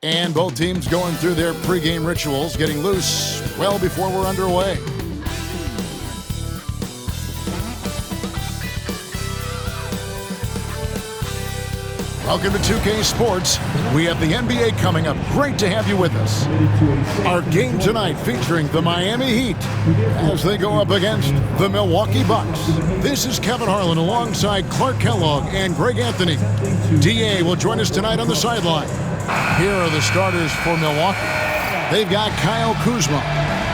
And both teams going through their pregame rituals, getting loose well before we're underway. Welcome to 2K Sports. We have the NBA coming up. Great to have you with us. Our game tonight featuring the Miami Heat as they go up against the Milwaukee Bucks. This is Kevin Harlan alongside Clark Kellogg and Greg Anthony. DA will join us tonight on the sideline. Here are the starters for Milwaukee. They've got Kyle Kuzma.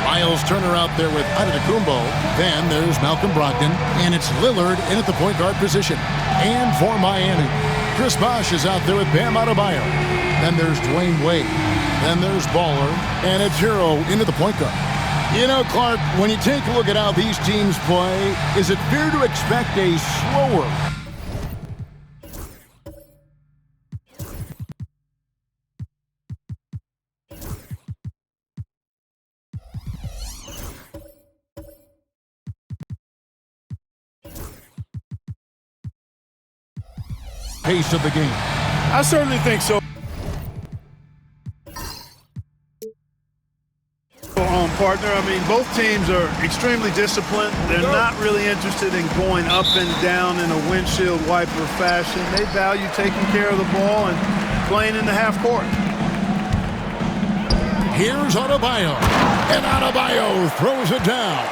Miles Turner out there with Antetokounmpo. Then there's Malcolm Brogdon. And it's Lillard in at the point guard position. And for Miami, Chris Bosh is out there with Bam Adebayo. Then there's Dwayne Wade. Then there's Baller. And it's Hero into the point guard. You know, Clark, when you take a look at how these teams play, is it fair to expect a slower pace of the game? I certainly think so. Partner, I mean, both teams are extremely disciplined. They're not really interested in going up and down in a windshield wiper fashion. They value taking care of the ball and playing in the half court. Here's Adebayo. And Adebayo throws it down.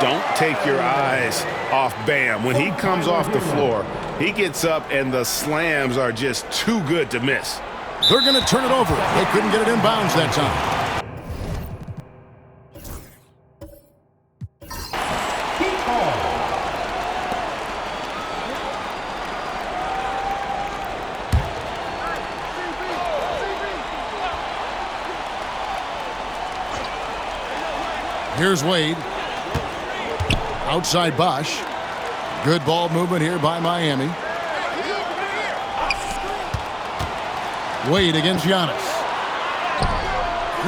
Don't take your eyes off Bam. When he comes off the floor, he gets up and the slams are just too good to miss. They're going to turn it over. They couldn't get it in bounds that time. Here's Wade. Outside Bosh. Good ball movement here by Miami. Wade against Giannis.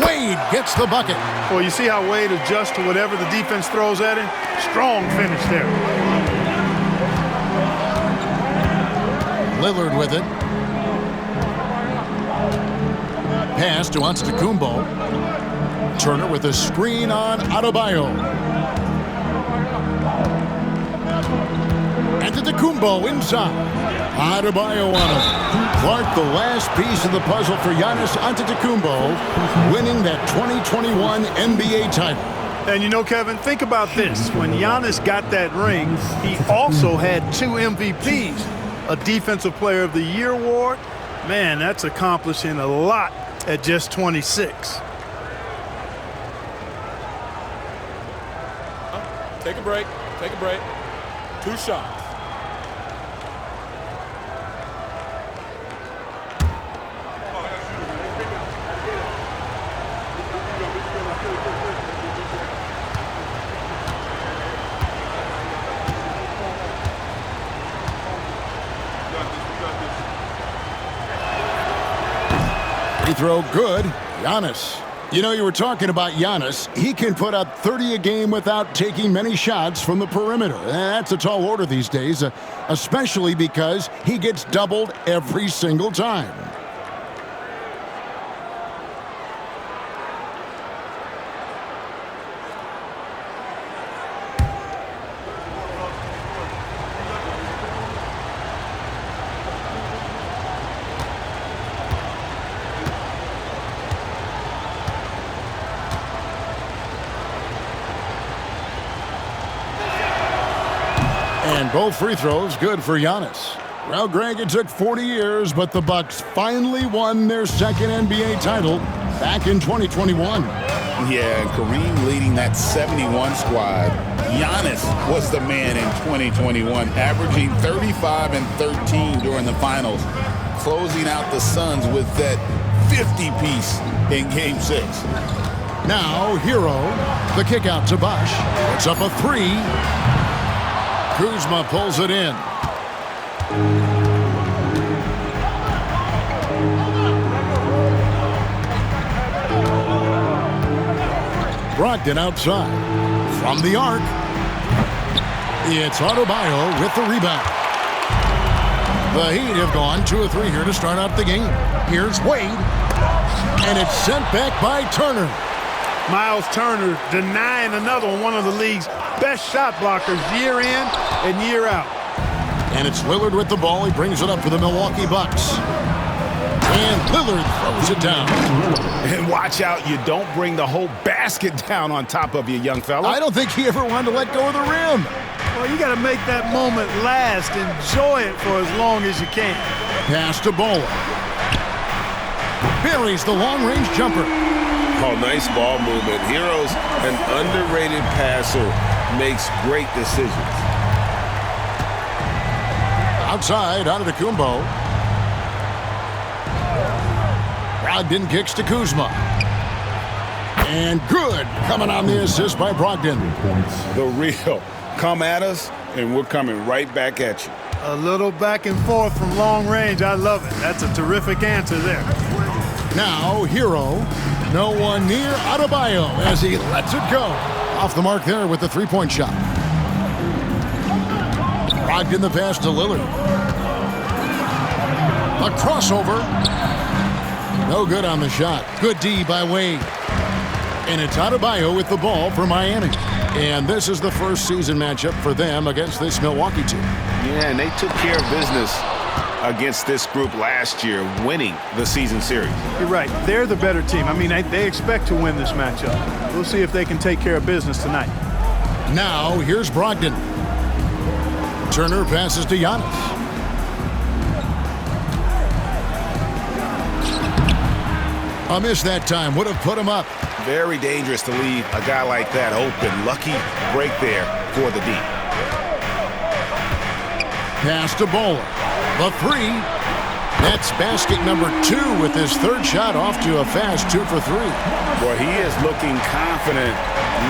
Wade gets the bucket. Well, you see how Wade adjusts to whatever the defense throws at him? Strong finish there. Lillard with it. Pass to Antetokounmpo. Turner with a screen on Adebayo. Antetokounmpo inside. Adebayo on him. Clark, the last piece of the puzzle for Giannis Antetokounmpo, winning that 2021 NBA title. And you know, Kevin, think about this. When Giannis got that ring, he also had 2 MVPs, a Defensive Player of the Year award. Man, that's accomplishing a lot at just 26. Take a break. Take a break. 2 shots. Free throw good. Giannis. You know, you were talking about Giannis. He can put up 30 a game without taking many shots from the perimeter. That's a tall order these days, especially because he gets doubled every single time. And both free throws good for Giannis. Well, Greg, it took 40 years, but the Bucks finally won their second NBA title back in 2021. Yeah, and Kareem leading that 71 squad. Giannis was the man in 2021, averaging 35 and 13 during the finals, closing out the Suns with that 50-piece in Game 6. Now, Hero, the kick out to Bosh. It's up a 3. Kuzma pulls it in. Brogdon outside. From the arc. It's Adebayo with the rebound. The Heat have gone 2 of 3 here to start out the game. Here's Wade. And it's sent back by Turner. Miles Turner denying another one of the league's best shot blockers year in and year out. And it's Lillard with the ball. He brings it up for the Milwaukee Bucks. And Lillard throws it down. And watch out, you don't bring the whole basket down on top of you, young fella. I don't think he ever wanted to let go of the rim. Well, you got to make that moment last. Enjoy it for as long as you can. Pass to Bola. Buries the long-range jumper. Oh, nice ball movement. Hero's an underrated passer, makes great decisions. Outside, Antetokounmpo. Brogdon kicks to Kuzma. And good, coming on the assist by Brogdon. The real. Come at us, and we're coming right back at you. A little back and forth from long range. I love it. That's a terrific answer there. Now, Hero. No one near Adebayo as he lets it go. Off the mark there with the three-point shot. Brogdon the pass to Lillard. A crossover. No good on the shot. Good D by Wade. And it's Adebayo with the ball for Miami. And this is the first season matchup for them against this Milwaukee team. Yeah, and they took care of business against this group last year, winning the season series. You're right. They're the better team. I mean, they expect to win this matchup. We'll see if they can take care of business tonight. Now, here's Brogdon. Turner passes to Giannis. A miss that time. Would have put him up. Very dangerous to leave a guy like that open. Lucky break there for the D. Pass to Bola. The three. That's basket number 2 with his third shot off to a fast 2 for 3. Boy, he is looking confident.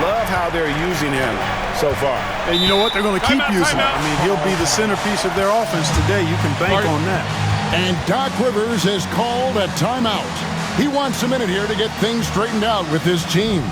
Love how they're using him so far. And you know what? They're going to keep using him. I mean, he'll be the centerpiece of their offense today. You can bank on that. And Doc Rivers has called a timeout. He wants a minute here to get things straightened out with his team.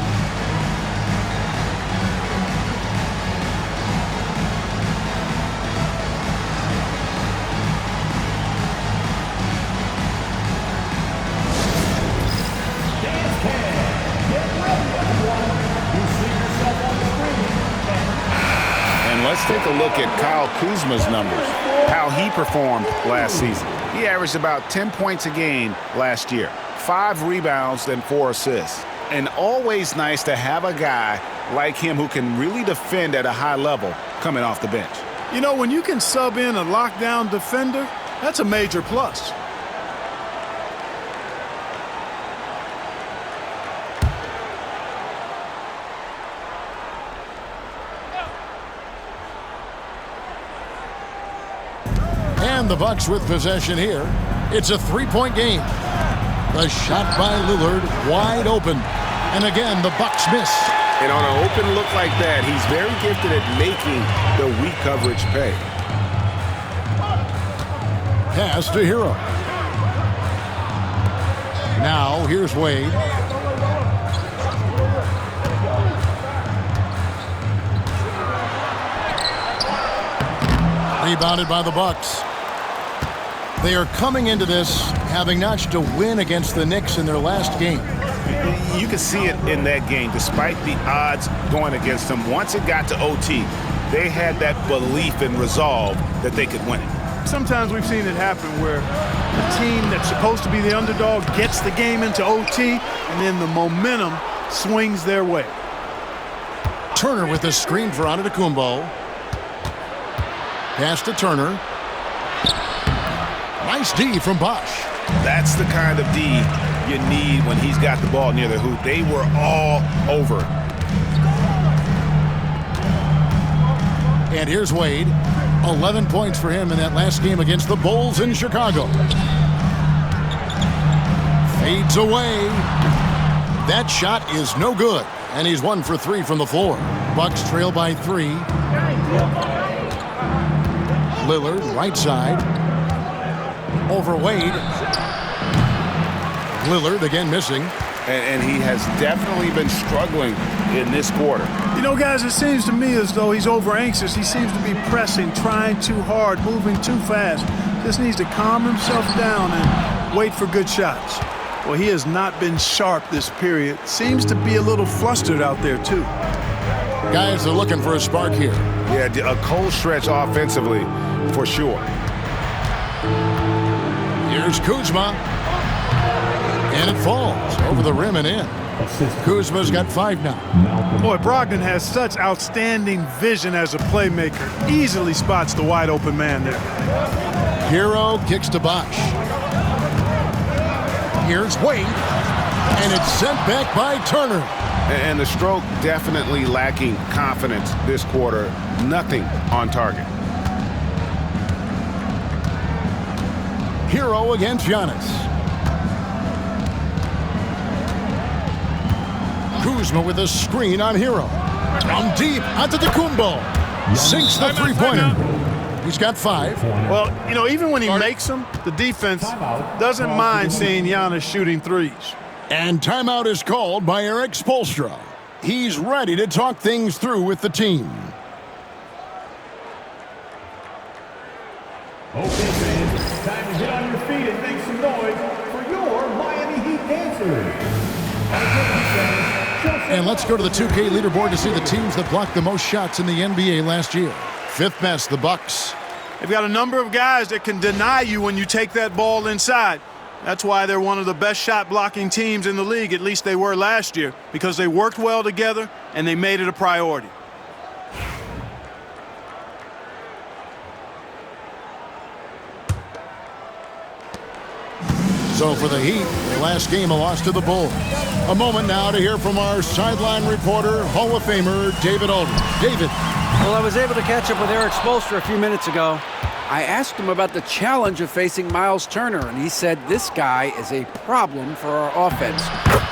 And let's take a look at Kyle Kuzma's numbers, how he performed last season. He averaged about 10 points a game last year. 5 rebounds and 4 assists. And always nice to have a guy like him who can really defend at a high level coming off the bench. You know, when you can sub in a lockdown defender, that's a major plus. And the Bucks with possession here. It's a 3-point game. The shot by Lillard, wide open. And again, the Bucks miss. And on an open look like that, he's very gifted at making the weak coverage pay. Pass to Hero. Now, here's Wade. Rebounded by the Bucks. They are coming into this having notched a win against the Knicks in their last game. You can see it in that game, despite the odds going against them. Once it got to OT, they had that belief and resolve that they could win it. Sometimes we've seen it happen where the team that's supposed to be the underdog gets the game into OT, and then the momentum swings their way. Turner with a screen for Antetokounmpo. Pass to Turner. Nice D from Bosch. That's the kind of D you need when he's got the ball near the hoop. They were all over it. And here's Wade. 11 points for him in that last game against the Bulls in Chicago. Fades away. That shot is no good. And he's 1 for 3 from the floor. Bucks trail by 3. Lillard, right side. Over Wade. Lillard again missing. And he has definitely been struggling in this quarter. You know, guys, it seems to me as though he's over anxious. He seems to be pressing, trying too hard, moving too fast. Just needs to calm himself down and wait for good shots. Well, he has not been sharp this period. Seems to be a little flustered out there, too. Guys are looking for a spark here. Yeah, a cold stretch offensively, for sure. Here's Kuzma. And it falls over the rim and in. Kuzma's got 5 now. Boy, Brogdon has such outstanding vision as a playmaker. Easily spots the wide open man there. Hero kicks to Bosh. Here's Wade. And it's sent back by Turner. And the stroke definitely lacking confidence this quarter. Nothing on target. Hero against Giannis. Kuzma with a screen on Hero. From deep onto the Kumbo. Sinks the three-pointer. He's got 5. Well, you know, even when he makes them, the defense doesn't mind seeing Giannis shooting threes. And timeout is called by Eric Spoelstra. He's ready to talk things through with the team. Okay, fans, time to get on your feet and make some noise for your Miami Heat dancers. And let's go to the 2K leaderboard to see the teams that blocked the most shots in the NBA last year. 5th best, the Bucks. They've got a number of guys that can deny you when you take that ball inside. That's why they're one of the best shot blocking teams in the league, at least they were last year, because they worked well together and they made it a priority. So for the Heat, their last game, a loss to the Bulls. A moment now to hear from our sideline reporter, Hall of Famer David Aldridge. David. Well, I was able to catch up with Eric Spoelstra a few minutes ago. I asked him about the challenge of facing Miles Turner, and he said this guy is a problem for our offense.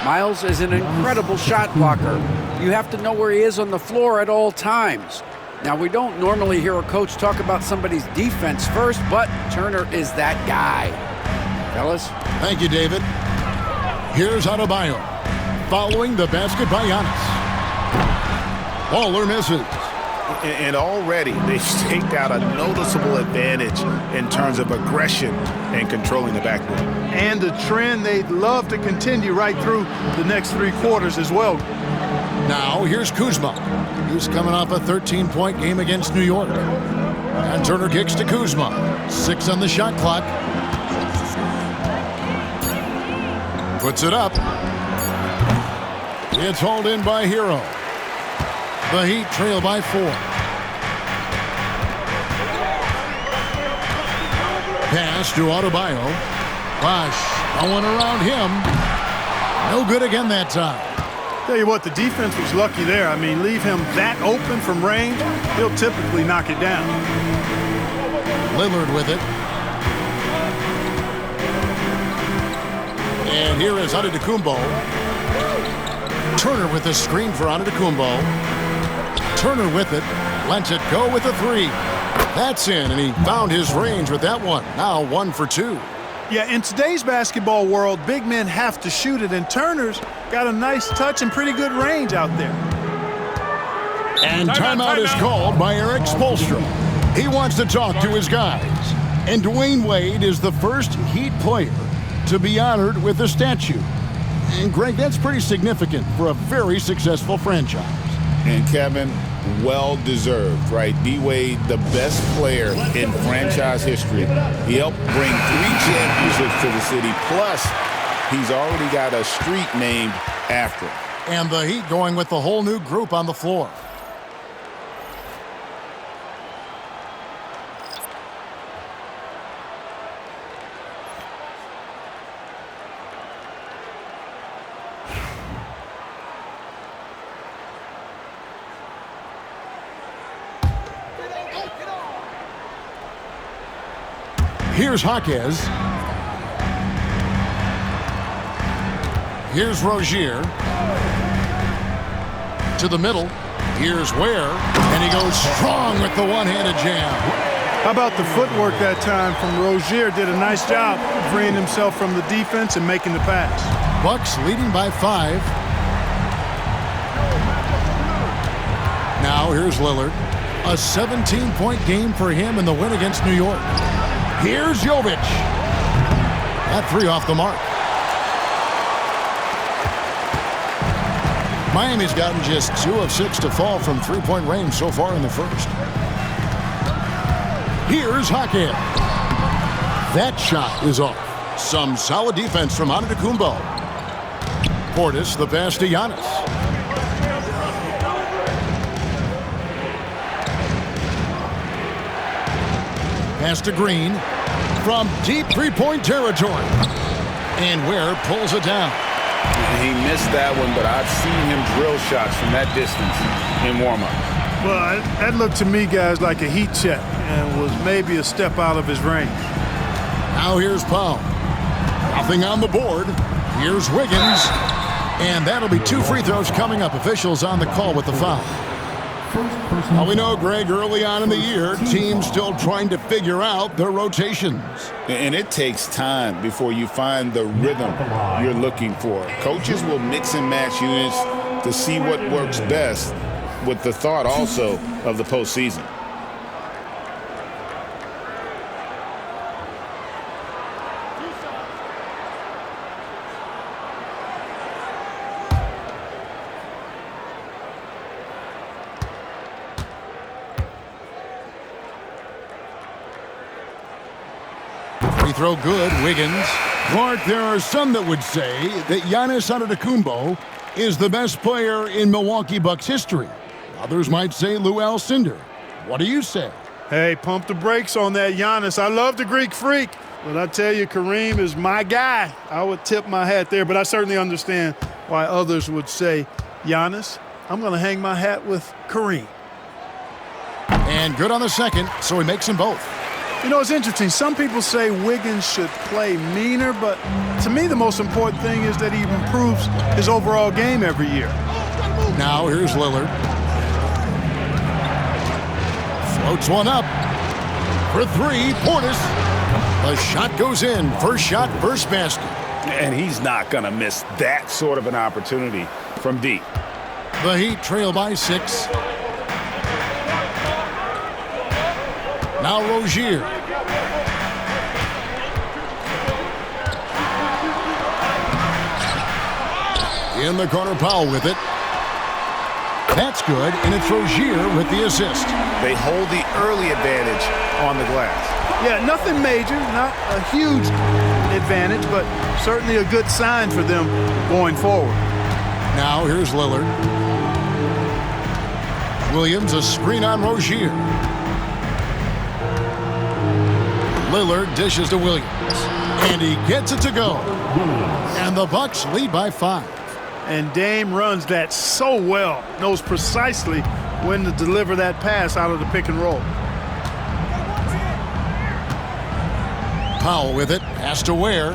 Miles is an incredible shot blocker. You have to know where he is on the floor at all times. Now, we don't normally hear a coach talk about somebody's defense first, but Turner is that guy. Fellas? Thank you, David. Here's Adebayo. Following the basket by Giannis. Baller misses. And already they've staked out a noticeable advantage in terms of aggression and controlling the backboard. And a trend they'd love to continue right through the next 3 quarters as well. Now here's Kuzma. He's coming off a 13-point game against New York. And Turner kicks to Kuzma. 6 on the shot clock. Puts it up. It's hauled in by Hero. The Heat trail by 4. Pass to Adebayo. Bosh going around him. No good again that time. Tell you what, the defense was lucky there. I mean, leave him that open from range, he'll typically knock it down. Lillard with it. And here is Antetokounmpo. Turner with the screen for Antetokounmpo. Turner with it. Lets it go with a 3. That's in, and he found his range with that one. Now 1 for 2. Yeah, in today's basketball world, big men have to shoot it, and Turner's got a nice touch and pretty good range out there. And timeout is called by Eric Spoelstra. He wants to talk to his guys. And Dwayne Wade is the first Heat player to be honored with a statue. And Greg, that's pretty significant for a very successful franchise. And Kevin, well-deserved, right? D-Wade, the best player in franchise history. He helped bring 3 championships to the city, plus he's already got a street named after him. And the Heat going with the whole new group on the floor. Here's Jaquez. Here's Rozier. To the middle. Here's Ware. And he goes strong with the one-handed jam. How about the footwork that time from Rozier? Did a nice job freeing himself from the defense and making the pass. Bucks leading by 5. Now here's Lillard. A 17-point game for him in the win against New York. Here's Jovic. That three off the mark. Miami's gotten just 2 of 6 to fall from three-point range so far in the first. Here's Hakeem. That shot is off. Some solid defense from Antetokounmpo. Portis, the pass to Giannis. Pass to Green from deep three-point territory. And Ware pulls it down. He missed that one, but I've seen him drill shots from that distance in warm-up. Well, that looked to me, guys, like a heat check and was maybe a step out of his range. Now here's Powell. Nothing on the board. Here's Wiggins. And that'll be 2 free throws coming up. Officials on the call with the foul. Now we know, Greg, early on in the year, teams still trying to figure out their rotations. And it takes time before you find the rhythm you're looking for. Coaches will mix and match units to see what works best, with the thought also of the postseason. Free throw good, Wiggins. Clark, there are some that would say that Giannis Antetokounmpo is the best player in Milwaukee Bucks history. Others might say Lou Alcindor. What do you say? Hey, pump the brakes on that Giannis. I love the Greek Freak, but I tell you, Kareem is my guy. I would tip my hat there, but I certainly understand why others would say Giannis. I'm going to hang my hat with Kareem. And good on the second, so he makes them both. You know, it's interesting. Some people say Wiggins should play meaner, but to me the most important thing is that he improves his overall game every year. Now here's Lillard. Floats one up. For 3, Portis. The shot goes in. First shot, first basket. And he's not going to miss that sort of an opportunity from deep. The Heat trail by 6. Now Rozier. In the corner, Powell with it. That's good, and it's Rozier with the assist. They hold the early advantage on the glass. Yeah, nothing major, not a huge advantage, but certainly a good sign for them going forward. Now here's Lillard. Williams, a screen on Rozier. Lillard dishes to Williams, and he gets it to go. And the Bucks lead by 5. And Dame runs that so well, knows precisely when to deliver that pass out of the pick and roll. Powell with it, pass to Ware.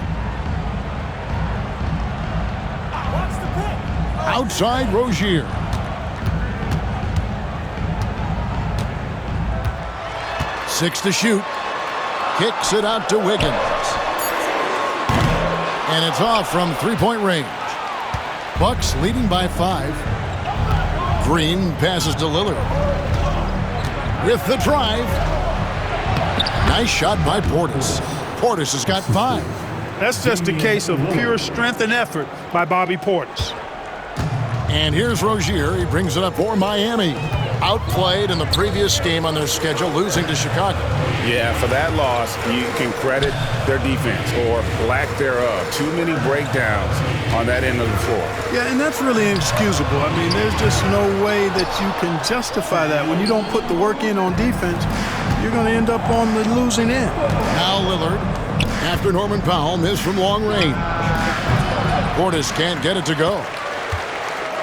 Outside Rozier. Six to shoot. Kicks it out to Wiggins. And it's off from three-point range. Bucks leading by 5. Green passes to Lillard. With the drive. Nice shot by Portis. Portis has got 5. That's just a case of pure strength and effort by Bobby Portis. And here's Rozier. He brings it up for Miami. Outplayed in the previous game on their schedule, losing to Chicago. Yeah, for that loss, you can credit their defense or lack thereof. Too many breakdowns on that end of the floor. Yeah, and that's really inexcusable. I mean, there's just no way that you can justify that. When you don't put the work in on defense, you're going to end up on the losing end. Now Lillard, after Norman Powell missed from long range. Portis can't get it to go.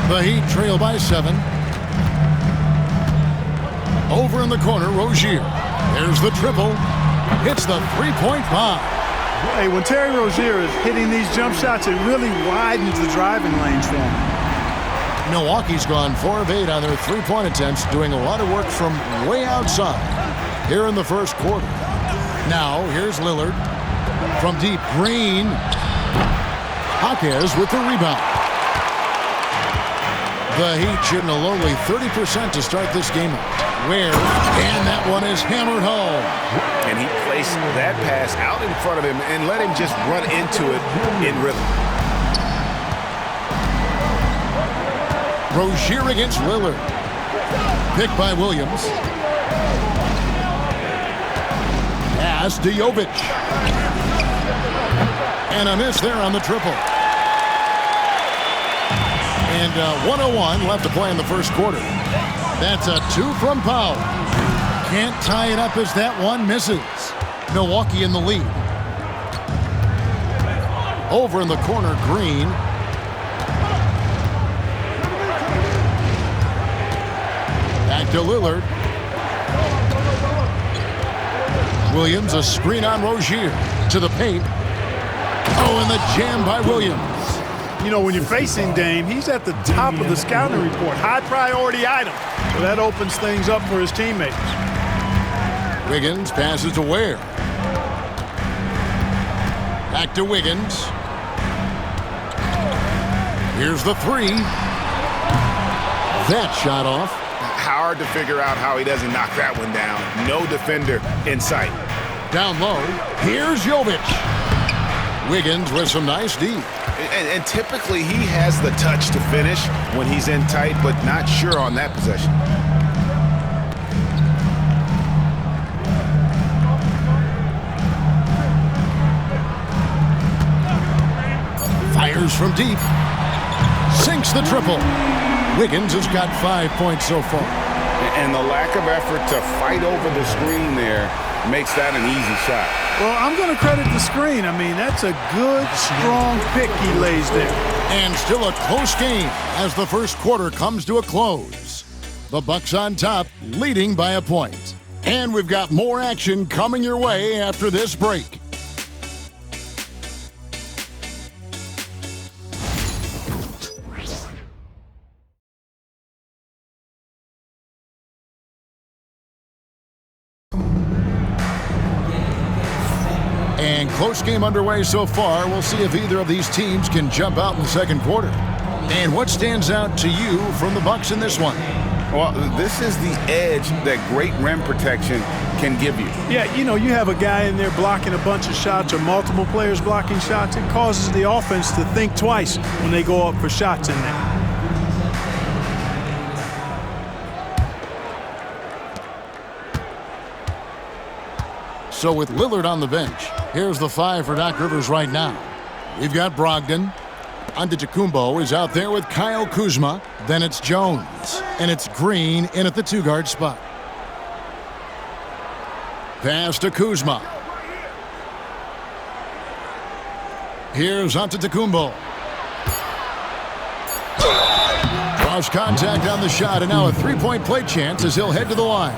The Heat trail by 7. Over in the corner, Rozier. There's the triple. Hits the three-point bomb. Hey, when Terry Rozier is hitting these jump shots, it really widens the driving lanes for him. Milwaukee's gone 4 of 8 on their three-point attempts, doing a lot of work from way outside here in the first quarter. Now, here's Lillard. From deep, Green. Jaquez with the rebound. The Heat shooting a lowly 30% to start this game. Ware, and that one is hammered home. and he placed that pass out in front of him and let him just run into it in rhythm. Rozier against Lillard. Picked by Williams. Pass to Jovic. And a miss there on the triple. And 1:01 left to play in the first quarter. That's a 2 from Powell. Can't tie it up as that one misses. Milwaukee in the lead. Over in the corner, Green. Back to Lillard. Williams, a screen on Rozier. To the paint. Oh, and the jam by Williams. You know, when you're facing Dame, he's at the top of the scouting report. High priority item. So that opens things up for his teammates. Wiggins passes to Ware. Back to Wiggins. Here's the 3. That shot off. Hard to figure out how he doesn't knock that one down. No defender in sight. Down low. Here's Jovic. Wiggins with some nice D. And typically he has the touch to finish when he's in tight, but not sure on that possession. Fires from deep. Sinks the triple. Wiggins has got 5 points so far. And the lack of effort to fight over the screen there makes that an easy shot. Well, I'm going to credit the screen. I mean, that's a good, strong pick he lays there. And still a close game as the first quarter comes to a close. The Bucks on top, leading by a point. And we've got more action coming your way after this break. And close game underway so far. We'll see if either of these teams can jump out in the second quarter. And what stands out to you from the Bucks in this one? Well, this is the edge that great rim protection can give you. Yeah, you know, you have a guy in there blocking a bunch of shots or multiple players blocking shots. It causes the offense to think twice when they go up for shots in there. So with Lillard on the bench, here's the 5 for Doc Rivers right now. We've got Brogdon. Antetokounmpo is out there with Kyle Kuzma. Then it's Jones. And it's Green in at the 2-guard spot. Pass to Kuzma. Here's Antetokounmpo. Cross contact on the shot, and now a 3-point play chance as he'll head to the line.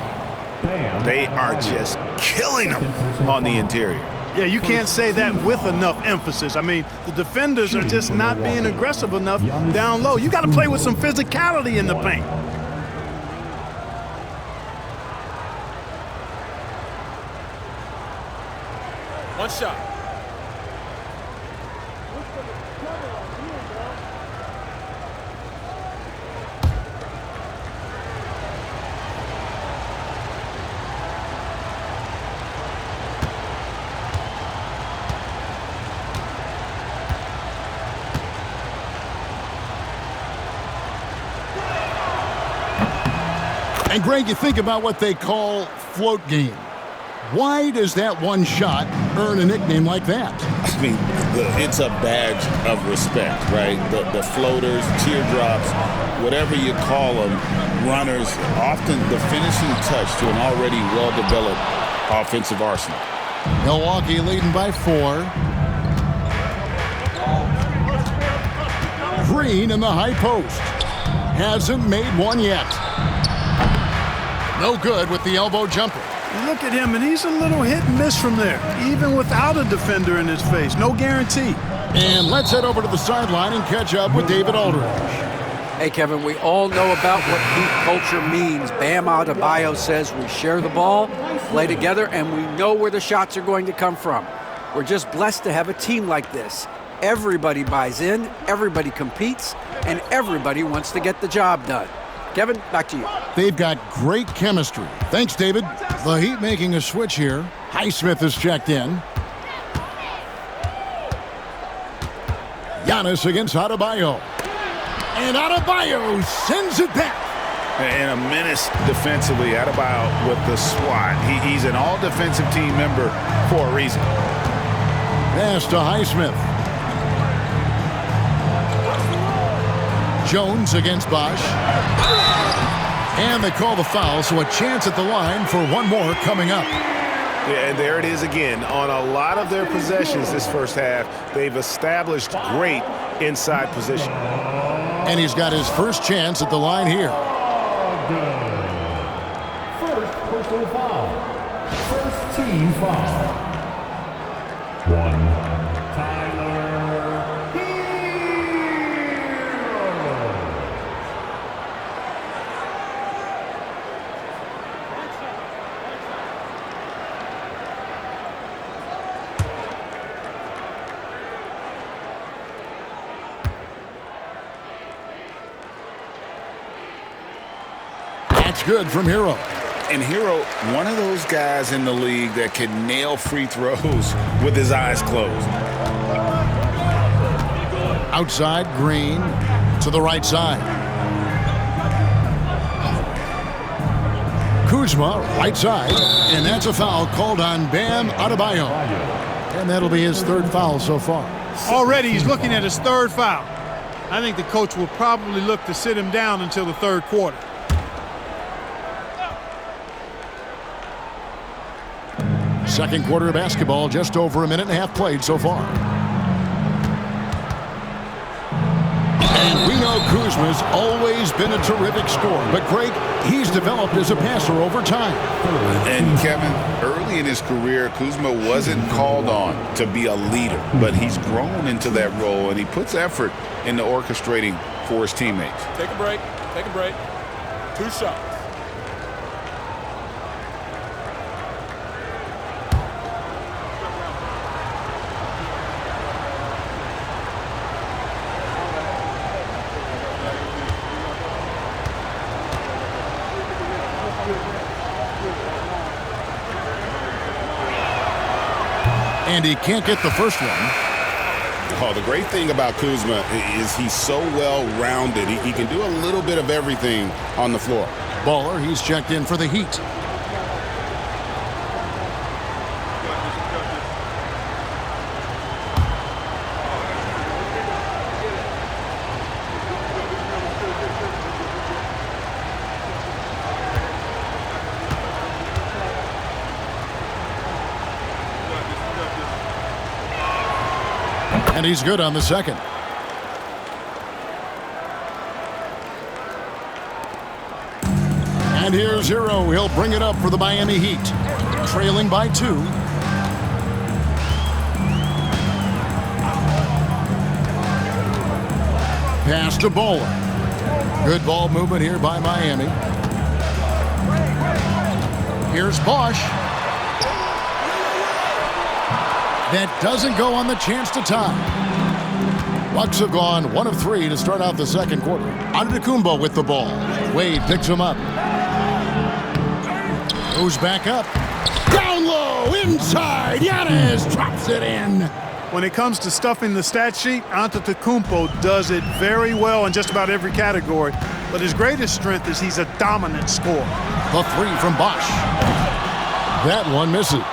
They are just killing them on the interior. Yeah, you can't say that with enough emphasis. I mean, the defenders are just not being aggressive enough down low. You got to play with some physicality in the paint. One shot. And Greg, you think about what they call float game. Why does that one shot earn a nickname like that? I mean, it's a badge of respect, right? The floaters, teardrops, whatever you call them, runners, often the finishing touch to an already well-developed offensive arsenal. Milwaukee leading by 4. Green in the high post. Hasn't made one yet. No good with the elbow jumper. Look at him, and he's a little hit and miss from there, even without a defender in his face. No guarantee. And let's head over to the sideline and catch up with David Aldridge. Hey, Kevin, we all know about what Heat culture means. Bam Adebayo says we share the ball, play together, and we know where the shots are going to come from. We're just blessed to have a team like this. Everybody buys in, everybody competes, and everybody wants to get the job done. Kevin, back to you. They've got great chemistry. Thanks, David. The Heat making a switch here. Highsmith is checked in. Giannis against Adebayo. And Adebayo sends it back. And a menace defensively. Adebayo with the swat. He's an all-defensive team member for a reason. Pass to Highsmith. Jones against Bosch. And they call the foul, so a chance at the line for one more coming up. Yeah, and there it is again. On a lot of their possessions this first half, they've established great inside position. And he's got his first chance at the line here. First personal foul. First team foul. One. Tyler Hero. That's good from Hero. And Hero, one of those guys in the league that can nail free throws with his eyes closed. Outside, Green to the right side. Kuzma, right side. And that's a foul called on Bam Adebayo. And that'll be his third foul so far. Already he's looking at his third foul. I think the coach will probably look to sit him down until the third quarter. Second quarter of basketball, just over a minute and a half played so far. And we know Kuzma's always been a terrific scorer. But, Greg, he's developed as a passer over time. And, Kevin, early in his career, Kuzma wasn't called on to be a leader. But he's grown into that role, and he puts effort into orchestrating for his teammates. Take a break. Take a break. 2 shots. And he can't get the first one. Oh, the great thing about Kuzma is he's so well-rounded. He can do a little bit of everything on the floor. Baller, he's checked in for the Heat. And he's good on the second. And here's Hero. He'll bring it up for the Miami Heat. Trailing by 2. Pass to Bowler. Good ball movement here by Miami. Here's Bosch. That doesn't go on the chance to tie. Bucks have gone 1 of 3 to start out the second quarter. Antetokounmpo with the ball. Wade picks him up. Goes back up. Down low, inside. Giannis drops it in. When it comes to stuffing the stat sheet, Antetokounmpo does it very well in just about every category. But his greatest strength is he's a dominant scorer. The 3 from Bosch. That one misses.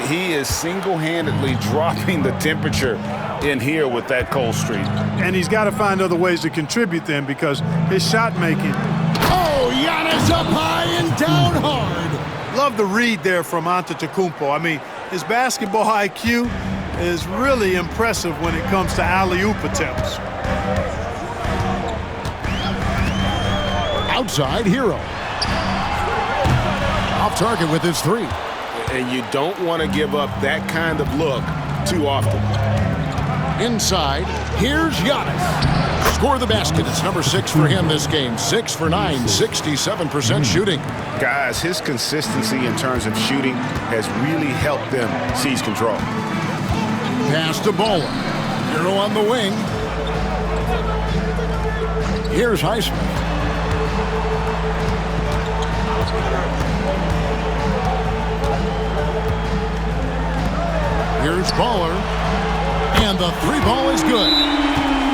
He is single-handedly dropping the temperature in here with that cold streak. And he's got to find other ways to contribute then because his shot making. Oh, Giannis up high and down hard. Love the read there from Antetokounmpo. I mean, his basketball IQ is really impressive when it comes to alley-oop attempts. Outside, Hero. Off target with his 3. And you don't want to give up that kind of look too often. Inside, here's Giannis. Score the basket. It's number 6 for him this game. 6 for 9, 67% shooting. Guys, his consistency in terms of shooting has really helped them seize control. Pass to Bowler. Hero on the wing. Here's Highsmith. Here's Baller. And the three ball is good.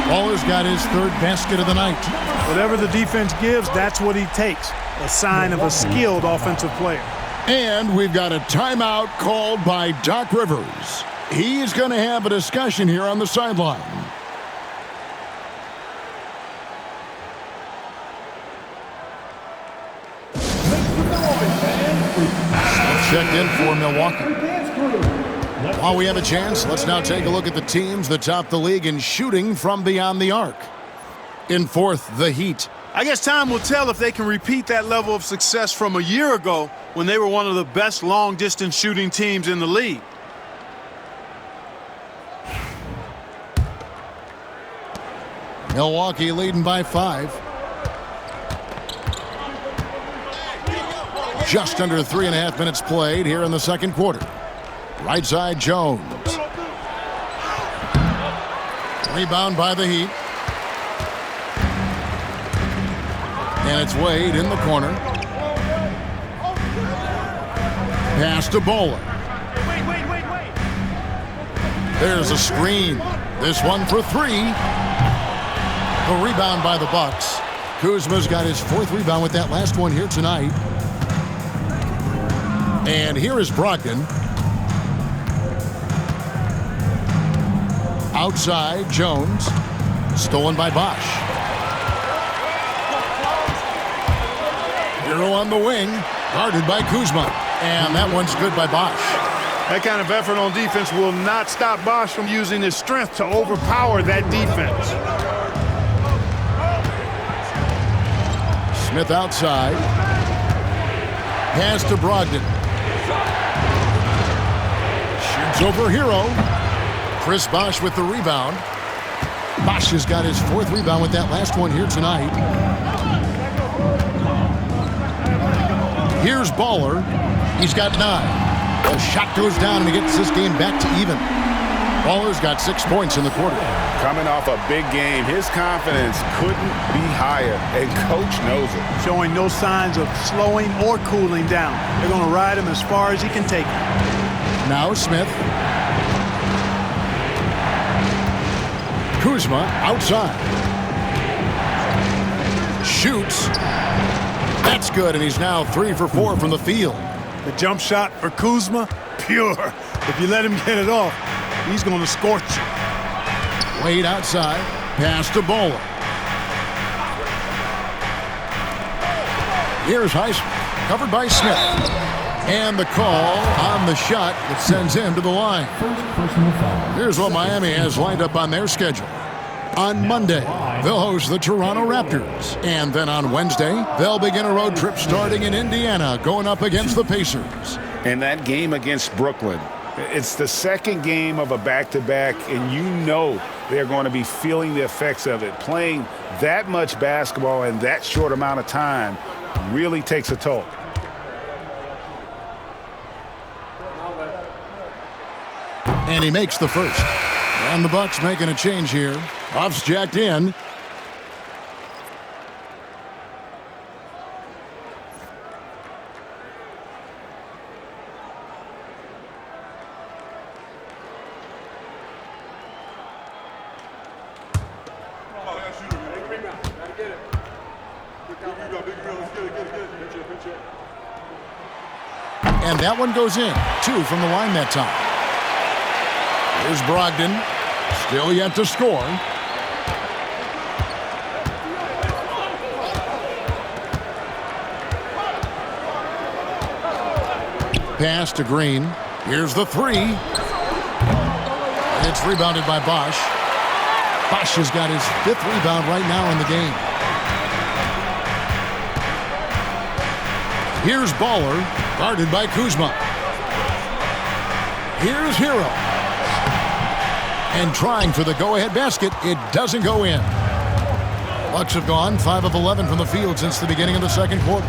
Baller's got his third basket of the night. Whatever the defense gives, that's what he takes. A sign of a skilled offensive player. And we've got a timeout called by Doc Rivers. He's going to have a discussion here on the sideline. Checked in for Milwaukee. While we have a chance, let's now take a look at the teams that top the league in shooting from beyond the arc. In fourth, the Heat. I guess time will tell if they can repeat that level of success from a year ago when they were one of the best long-distance shooting teams in the league. Milwaukee leading by 5. Just under 3.5 minutes played here in the second quarter. Right side, Jones. Rebound by the Heat. And it's Wade in the corner. Pass to Bowler. There's a screen. This one for 3. The rebound by the Bucks. Kuzma's got his 4th rebound with that last one here tonight. And here is Brogdon. Outside, Jones. Stolen by Bosch. Hero on the wing. Guarded by Kuzma. And that one's good by Bosch. That kind of effort on defense will not stop Bosch from using his strength to overpower that defense. Smith outside. Pass to Brogdon. Shoots over Hero. Chris Bosch with the rebound. Bosch has got his 4th rebound with that last one here tonight. Here's Baller. He's got 9. The shot goes down and he gets this game back to even. Baller's got 6 points in the quarter. Coming off a big game, his confidence couldn't be higher, and coach knows it. Showing no signs of slowing or cooling down. They're going to ride him as far as he can take him. Now Smith. Kuzma outside. Shoots. That's good, and he's now 3 for 4 from the field. The jump shot for Kuzma, pure. If you let him get it off, he's going to scorch you. Wade outside. Pass to Bowler. Here's Heisman. Covered by Smith. And the call on the shot that sends him to the line. Here's what Miami has lined up on their schedule. On Monday, they'll host the Toronto Raptors. And then on Wednesday, they'll begin a road trip starting in Indiana, going up against the Pacers. And that game against Brooklyn, it's the second game of a back-to-back, and you know they're going to be feeling the effects of it. Playing that much basketball in that short amount of time really takes a toll. And he makes the first. And the Bucks making a change here. Buff's jacked in. And that one goes in. 2 from the line that time. Here's Brogdon. Still yet to score. Pass to Green. Here's the 3. It's rebounded by Bosch. Bosch has got his 5th rebound right now in the game. Here's Baller, guarded by Kuzma. Here's Hero. And trying for the go-ahead basket, it doesn't go in. Bucks have gone 5 of 11 from the field since the beginning of the second quarter.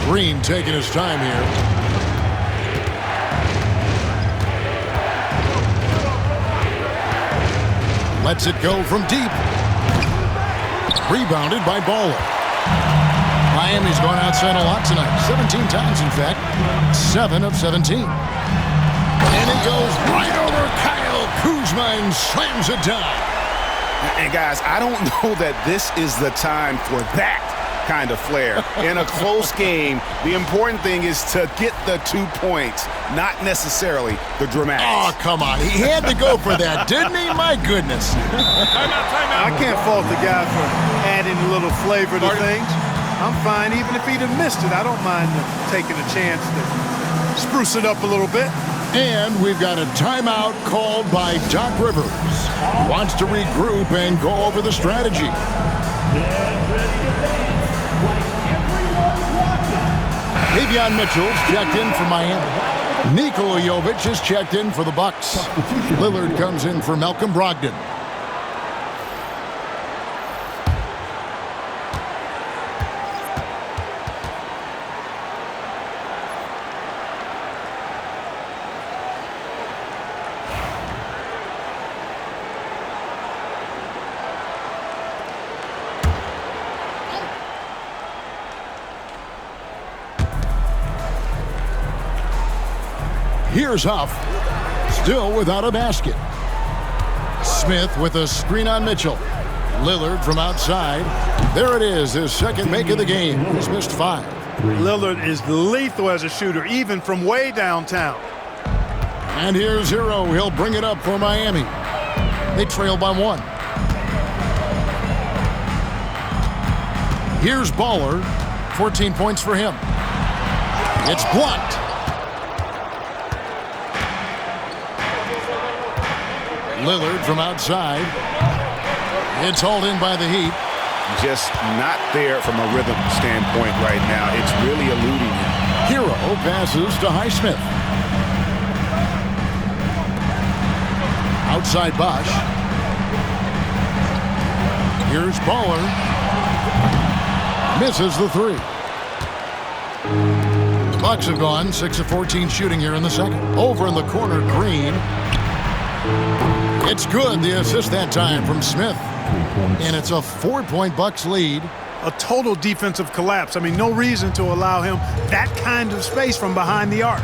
Green taking his time here. Lets it go from deep. Rebounded by Baller. Miami's gone outside a lot tonight. 17 times, in fact. 7 of 17. And it goes right over Kyle Kuzma and slams it down. And guys, I don't know that this is the time for that kind of flair. In a close game, the important thing is to get the 2 points, not necessarily the dramatics. Oh, come on. He had to go for that, didn't he? My goodness. I can't fault the guy for adding a little flavor to things. I'm fine even if he'd have missed it. I don't mind taking a chance to spruce it up a little bit. And we've got a timeout called by Doc Rivers. He wants to regroup and go over the strategy. Davion Mitchell's checked in for Miami. Nikola Jovic is checked in for the Bucks. Lillard comes in for Malcolm Brogdon. Here's Huff, still without a basket. Smith with a screen on Mitchell. Lillard from outside. There it is, his second make of the game. He's missed 5. Lillard is lethal as a shooter, even from way downtown. And here's Hero. He'll bring it up for Miami. They trail by 1. Here's Baller. 14 points for him. It's blocked. Lillard from outside. It's hauled in by the Heat. Just not there from a rhythm standpoint right now. It's really eluding him. Hero passes to Highsmith. Outside Bosch. Here's Baller. Misses the 3. The Bucks have gone 6 of 14 shooting here in the second. Over in the corner, Green. It's good, the assist that time from Smith. And it's a 4-point Bucks lead. A total defensive collapse. I mean, no reason to allow him that kind of space from behind the arc.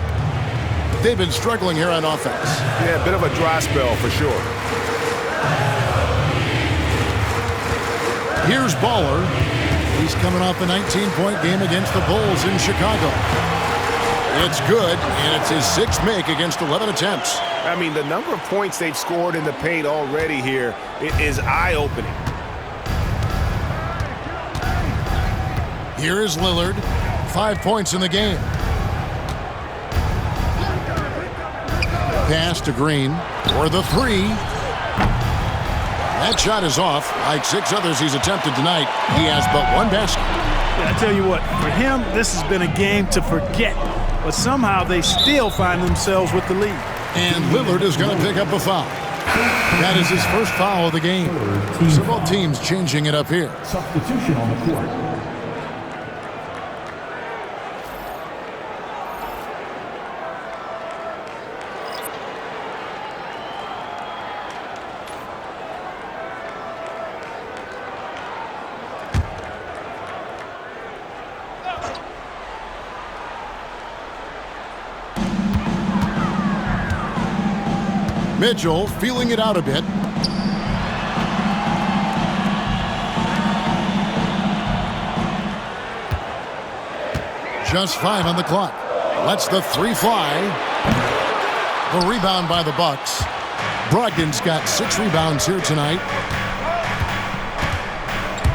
They've been struggling here on offense. Yeah, a bit of a dry spell for sure. Here's Baller. He's coming off a 19-point game against the Bulls in Chicago. It's good, and it's his 6th make against 11 attempts. I mean, the number of points they've scored in the paint already here is eye-opening. Here is Lillard. 5 points in the game. Pass to Green for the 3. That shot is off. Like 6 others he's attempted tonight, he has but 1 basket. Yeah, I tell you what, for him, this has been a game to forget. But somehow they still find themselves with the lead. And Lillard is going to pick up a foul. That is his first foul of the game. So both teams changing it up here. Substitution on the court. Mitchell feeling it out a bit. Just 5 on the clock. Lets the 3 fly. The rebound by the Bucks. Brogdon's got 6 rebounds here tonight.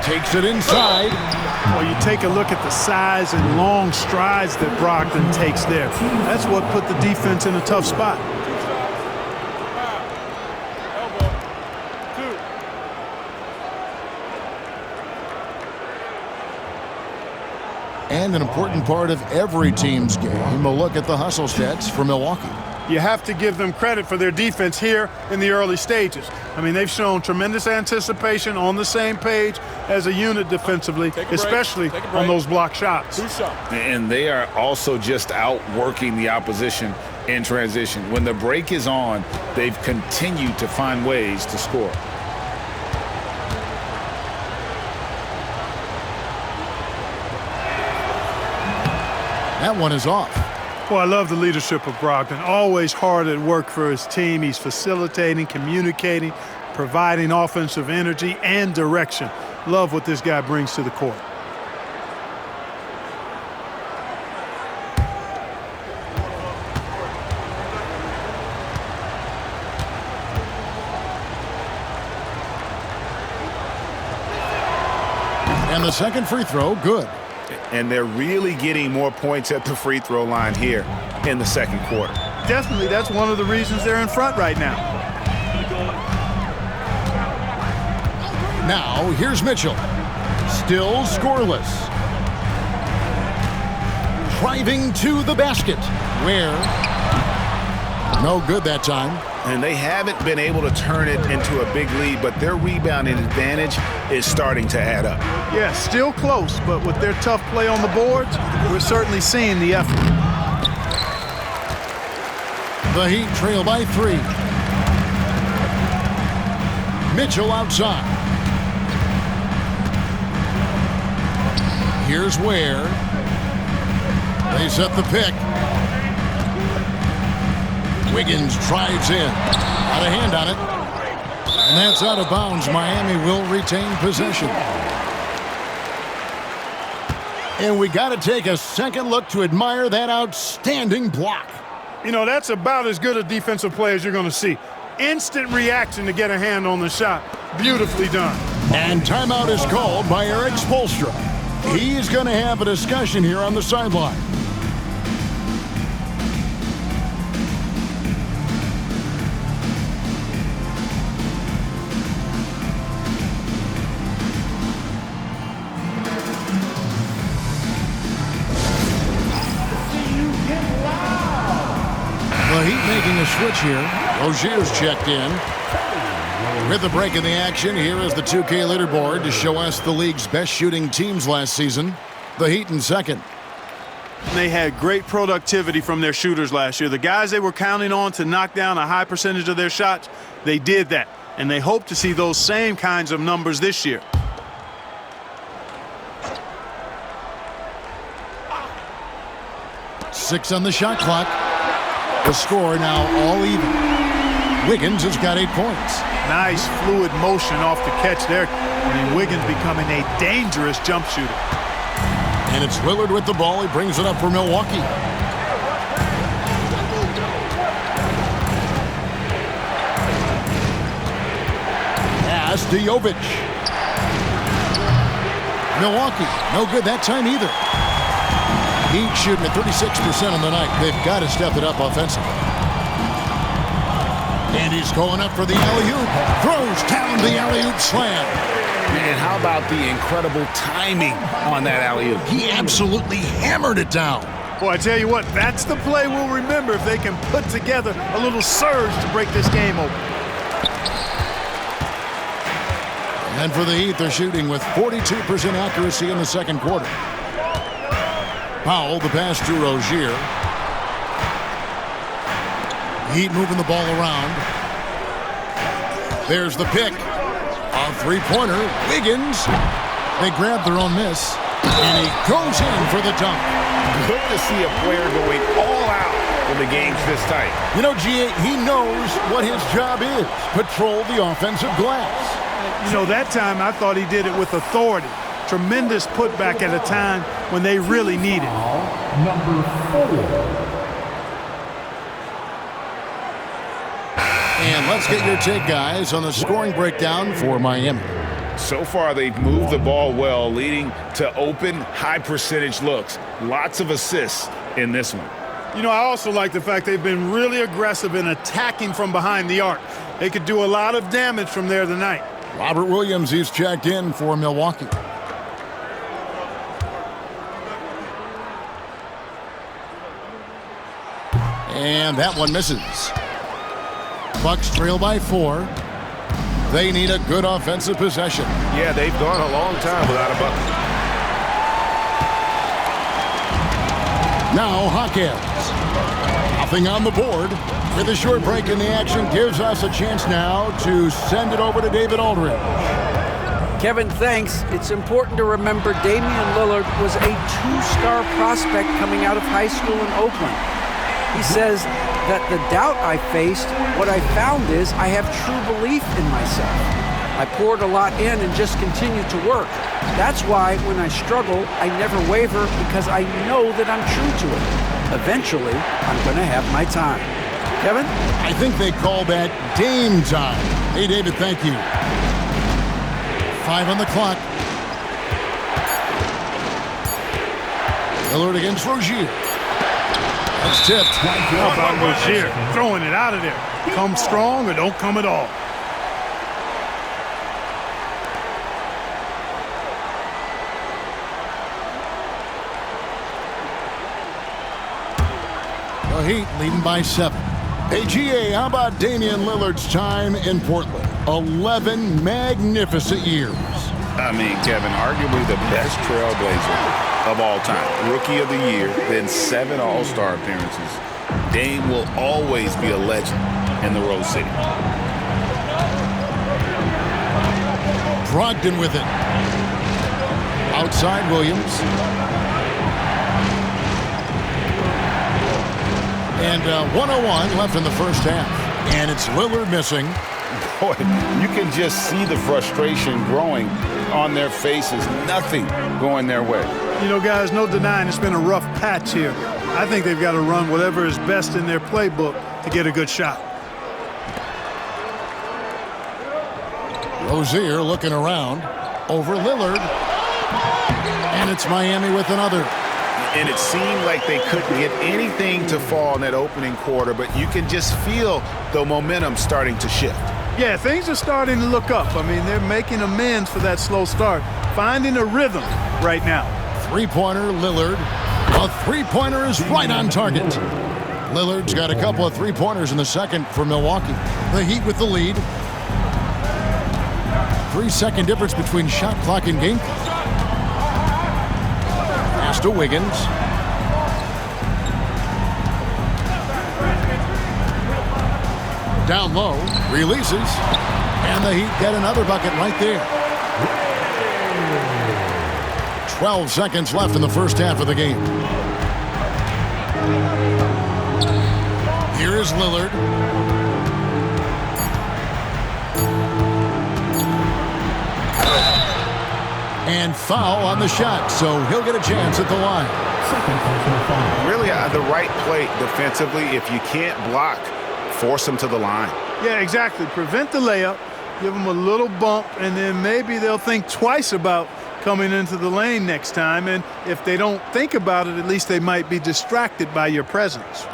Takes it inside. Well, you take a look at the size and long strides that Brogdon takes there. That's what put the defense in a tough spot. And an important part of every team's game, we'll look at the hustle stats for Milwaukee. You have to give them credit for their defense here in the early stages. I mean, they've shown tremendous anticipation, on the same page as a unit defensively, especially on those block shots. And they are also just outworking the opposition in transition. When the break is on, they've continued to find ways to score. That one is off. Well, I love the leadership of Brogdon. Always hard at work for his team. He's facilitating, communicating, providing offensive energy and direction. Love what this guy brings to the court. And the second free throw, good. And they're really getting more points at the free throw line here in the second quarter. Definitely, that's one of the reasons they're in front right now. Now, here's Mitchell. Still scoreless. Driving to the basket. Where? No good that time. And they haven't been able to turn it into a big lead, but their rebounding advantage is starting to add up. Yeah, still close, but with their tough play on the boards, we're certainly seeing the effort. The Heat trail by 3. Mitchell outside. Here's Ware. They set the pick. Wiggins drives in. Got a hand on it. And that's out of bounds. Miami will retain possession. And we got to take a second look to admire that outstanding block. You know, that's about as good a defensive play as you're going to see. Instant reaction to get a hand on the shot. Beautifully done. And timeout is called by Eric Spoelstra. He's going to have a discussion here on the sideline. The Heat making a switch here. Rozier's checked in. With the break in the action, here is the 2K leaderboard to show us the league's best shooting teams last season. The Heat in second. They had great productivity from their shooters last year. The guys they were counting on to knock down a high percentage of their shots, they did that. And they hope to see those same kinds of numbers this year. Six on the shot clock. The score now all even. Wiggins has got 8 points. Nice fluid motion off the catch there. I mean, Wiggins becoming a dangerous jump shooter. And it's Lillard with the ball. He brings it up for Milwaukee. Pass to Jovic. Milwaukee, no good that time either. Heat shooting at 36% on the night. They've got to step it up offensively. And he's going up for the alley-oop. Throws down the alley-oop slam. Man, how about the incredible timing on that alley-oop? He absolutely hammered it down. Boy, I tell you what, that's the play we'll remember if they can put together a little surge to break this game open. And for the Heat, they're shooting with 42% accuracy in the second quarter. Powell, the pass to Rozier. Heat moving the ball around. There's the pick. A three-pointer. Wiggins. They grab their own miss. And he goes in for the dunk. Good to see a player going all out when the game's this tight. You know, G.A., he knows what his job is. Patrol the offensive glass. You know, that time I thought he did it with authority. Tremendous putback at a time when they really need it. Number 4. And let's get your take, guys, on the scoring breakdown for Miami. So far, they've moved the ball well, leading to open, high-percentage looks. Lots of assists in this one. You know, I also like the fact they've been really aggressive in attacking from behind the arc. They could do a lot of damage from there tonight. Robert Williams, he's checked in for Milwaukee. And that one misses. Bucks trail by 4. They need a good offensive possession. Yeah, they've gone a long time without a bucket. Now Hawkins. Nothing on the board. With a short break in the action, gives us a chance now to send it over to David Aldridge. Kevin, thanks. It's important to remember Damian Lillard was a two-star prospect coming out of high school in Oakland. He says that the doubt I faced, what I found is I have true belief in myself. I poured a lot in and just continued to work. That's why when I struggle, I never waver because I know that I'm true to it. Eventually, I'm going to have my time. Kevin? I think they call that Dame time. Hey, David, thank you. 5 on the clock. Lillard against Rozier. That's tipped. How about Rozier throwing it out of there? Come strong or don't come at all. The Heat leading by 7. Hey, GA, how about Damian Lillard's time in Portland? 11 magnificent years. I mean, Kevin, arguably the best trailblazer of all time. Rookie of the year, then 7 All-Star appearances. Dame will always be a legend in the Rose City. Brogdon with it. Outside Williams. And 101 left in the first half. And it's Lillard missing. Boy, you can just see the frustration growing on their faces. Nothing going their way. You know, guys, no denying it's been a rough patch here. I think they've got to run whatever is best in their playbook to get a good shot. Rozier looking around. Over Lillard. And it's Miami with another. And it seemed like they couldn't get anything to fall in that opening quarter, but you can just feel the momentum starting to shift. Yeah, things are starting to look up. I mean, they're making amends for that slow start, finding a rhythm right now. Three-pointer, Lillard. A three-pointer is right on target. Lillard's got a couple of three-pointers in the second for Milwaukee. The Heat with the lead. 3-second difference between shot clock and game clock. Pass to Wiggins. Down low, releases, and the Heat get another bucket right there. 12 seconds left in the first half of the game. Here is Lillard. And foul on the shot, so he'll get a chance at the line. Really the right play defensively. If you can't block, force them to the line. Yeah, exactly. Prevent the layup, give them a little bump, and then maybe they'll think twice about coming into the lane next time. And if they don't think about it, at least they might be distracted by your presence.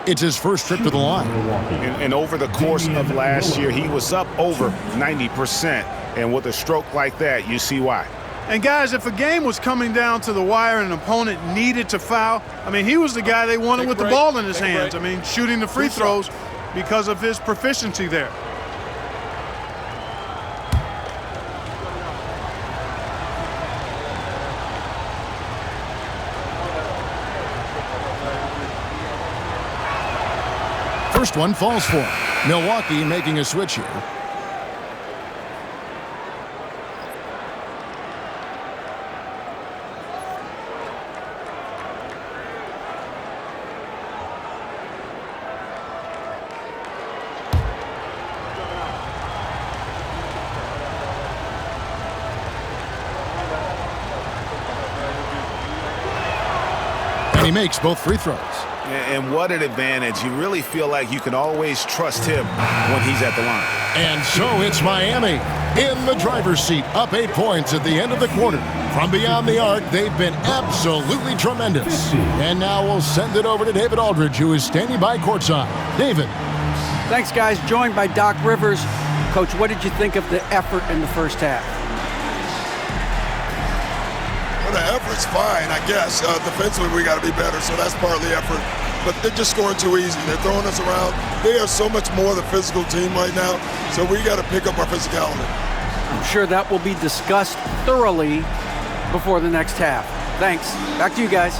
It's his first trip to the line. And over the course of last year, he was up over 90%. And with a stroke like that, you see why. And guys, if a game was coming down to the wire and an opponent needed to foul, I mean, he was the guy they wanted with the ball in his hands. I mean, shooting the free throws because of his proficiency there. First one falls for him. Milwaukee making a switch here. And he makes both free throws. And what an advantage. You really feel like you can always trust him when he's at the line. And so it's Miami in the driver's seat, up 8 points at the end of the quarter. From beyond the arc, they've been absolutely tremendous. And now we'll send it over to David Aldridge, who is standing by courtside. David. Thanks, guys. Joined by Doc Rivers. Coach, what did you think of the effort in the first half? Well, the effort's fine, I guess. Defensively, we got to be better, so that's part of the effort. But they're just scoring too easy. They're throwing us around. They are so much more the physical team right now, so we got to pick up our physicality. I'm sure that will be discussed thoroughly before the next half. Thanks. Back to you guys.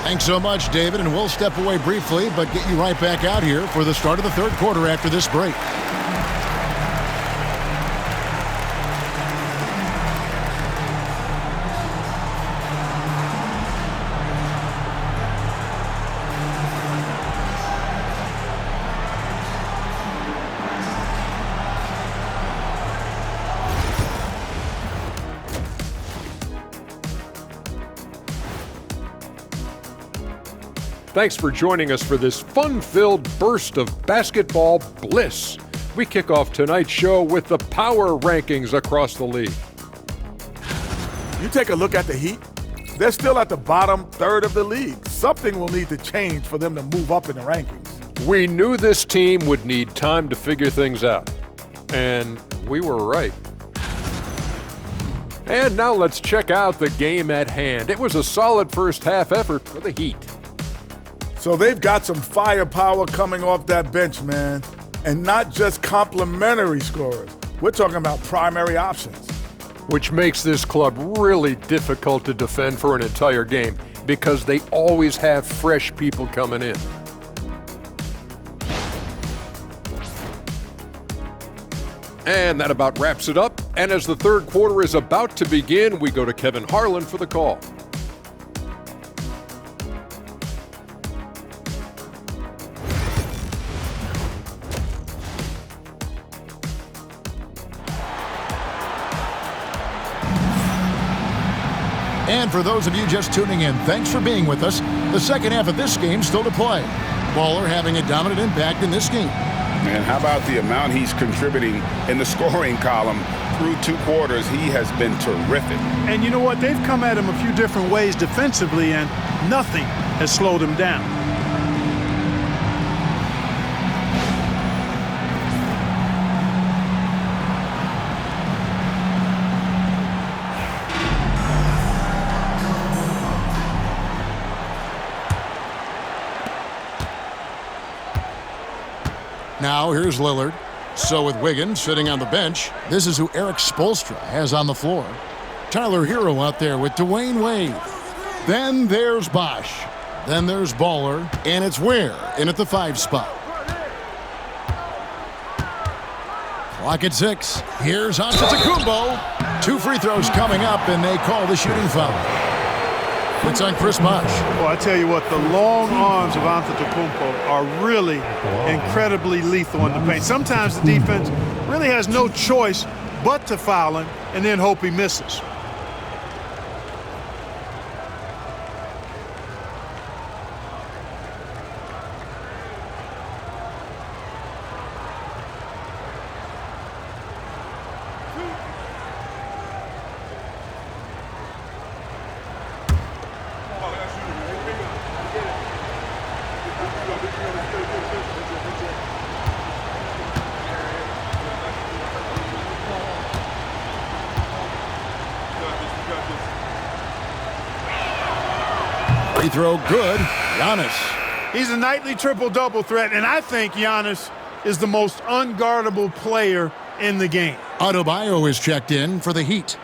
Thanks so much, David, and we'll step away briefly, but get you right back out here for the start of the third quarter after this break. Thanks for joining us for this fun-filled burst of basketball bliss. We kick off tonight's show with the power rankings across the league. You take a look at the Heat, they're still at the bottom third of the league. Something will need to change for them to move up in the rankings. We knew this team would need time to figure things out, and we were right. And now let's check out the game at hand. It was a solid first half effort for the Heat. So they've got some firepower coming off that bench, man. And not just complimentary scorers. We're talking about primary options. Which makes this club really difficult to defend for an entire game because they always have fresh people coming in. And that about wraps it up. And as the third quarter is about to begin, we go to Kevin Harlan for the call. And for those of you just tuning in, thanks for being with us. The second half of this game still to play. Baller having a dominant impact in this game. And how about the amount he's contributing in the scoring column? Through 2 quarters, he has been terrific. And you know what? They've come at him a few different ways defensively, and nothing has slowed him down. Now here's Lillard. So with Wiggins sitting on the bench, this is who Eric Spoelstra has on the floor. Tyler Hero out there with Dwayne Wade. Then there's Bosch. Then there's Baller. And it's Ware in at the 5 spot. Clock at 6. Here's Antetokounmpo. 2 free throws coming up, and they call the shooting foul. It's on Chris Bosch. Well, I tell you what, the long arms of Antetokounmpo are really incredibly lethal in the paint. Sometimes the defense really has no choice but to foul him and then hope he misses. Free throw good. Giannis. He's a nightly triple-double threat, and I think Giannis is the most unguardable player in the game. Adebayo is checked in for the Heat.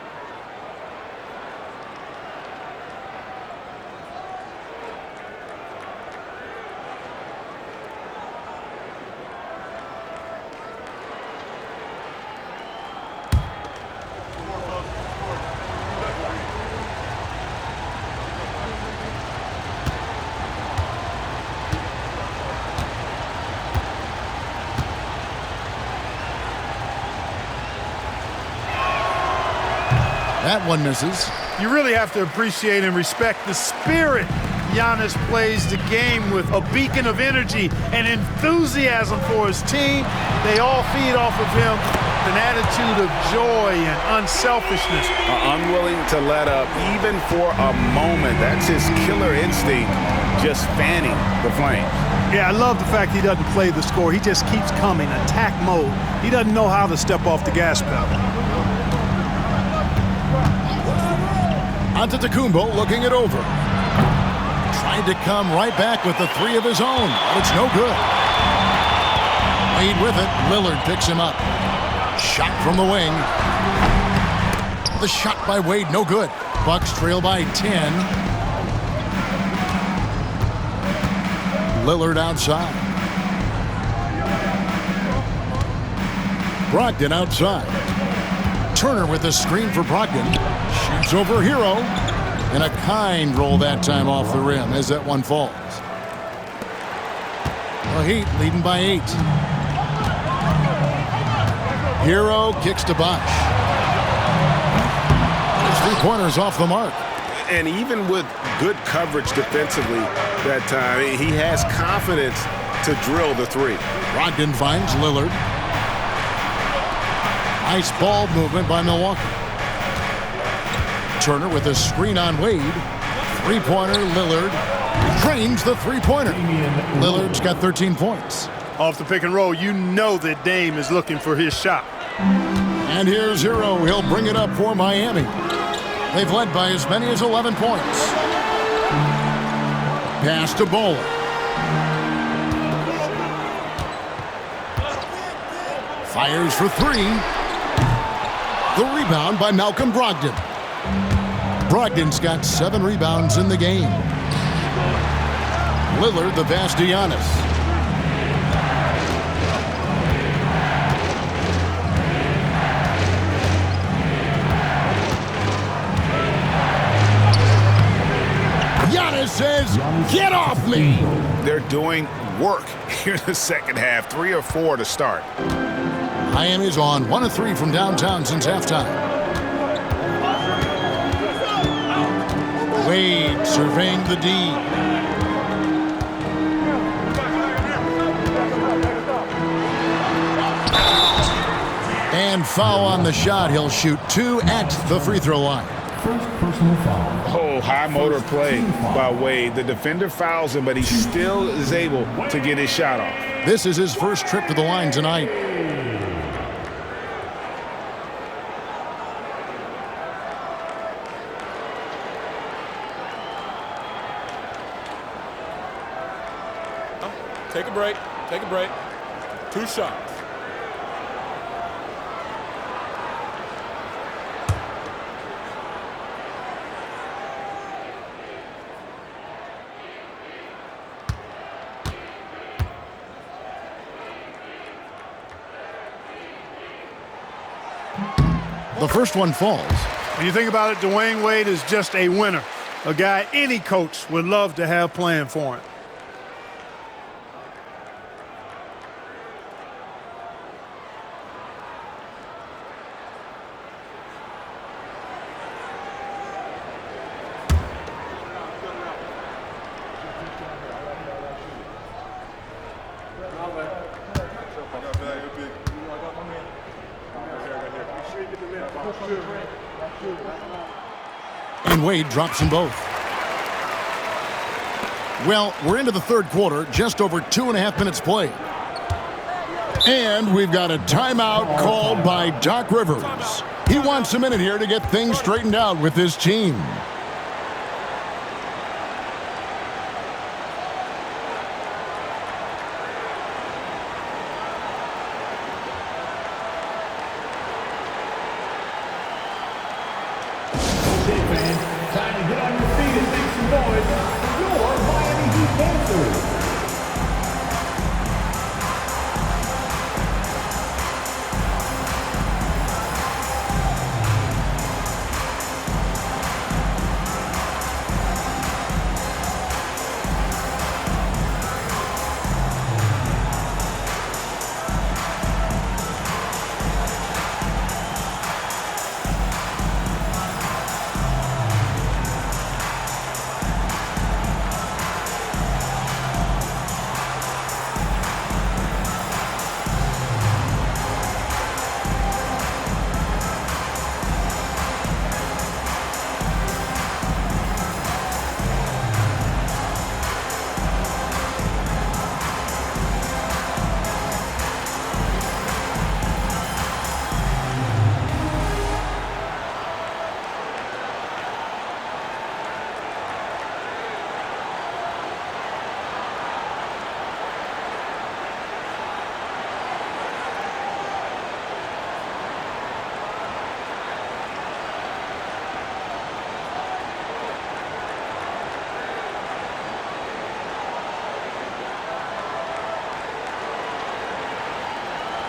That one misses. You really have to appreciate and respect the spirit Giannis plays the game with, a beacon of energy and enthusiasm for his team. They all feed off of him, an attitude of joy and unselfishness. Unwilling to let up even for a moment. That's his killer instinct, just fanning the flames. Yeah, I love the fact he doesn't play the score. He just keeps coming, attack mode. He doesn't know how to step off the gas pedal. Antetokounmpo looking it over. Tried to come right back with the 3 of his own, but it's no good. Wade with it. Lillard picks him up. Shot from the wing. The shot by Wade, no good. Bucks trail by 10. Lillard outside. Brogdon outside. Turner with a screen for Brogdon. Shoots over Hero. And a kind roll that time off the rim as that one falls. The Heat leading by 8. Hero kicks to Bosh. His three-pointers off the mark. And even with good coverage defensively that time, he has confidence to drill the three. Brogdon finds Lillard. Nice ball movement by Milwaukee. Turner with a screen on Wade. Three-pointer, Lillard. Drains the three-pointer. Lillard's got 13 points. Off the pick and roll, you know that Dame is looking for his shot. And here's Hero. He'll bring it up for Miami. They've led by as many as 11 points. Pass to Bowler. Fires for 3. The rebound by Malcolm Brogdon. Brogdon's got 7 rebounds in the game. Lillard the pass to Giannis. Giannis says, "Get off me!" They're doing work here in the second half. 3 or 4 to start. Miami's on 1 of 3 from downtown since halftime. Wade surveying the D. And foul on the shot. He'll shoot 2 at the free throw line. First personal foul. Oh, high motor play by Wade. The defender fouls him, but he still is able to get his shot off. This is his first trip to the line tonight. Take a break. Take a break. 2 shots. The first one falls. When you think about it, Dwayne Wade is just a winner. A guy any coach would love to have playing for him. And Wade drops them both. Well, we're into the third quarter, just over 2.5 minutes played. And we've got a timeout called by Doc Rivers. He wants a minute here to get things straightened out with his team. Time to get on your feet and make some noise for your Miami Heat Panthers.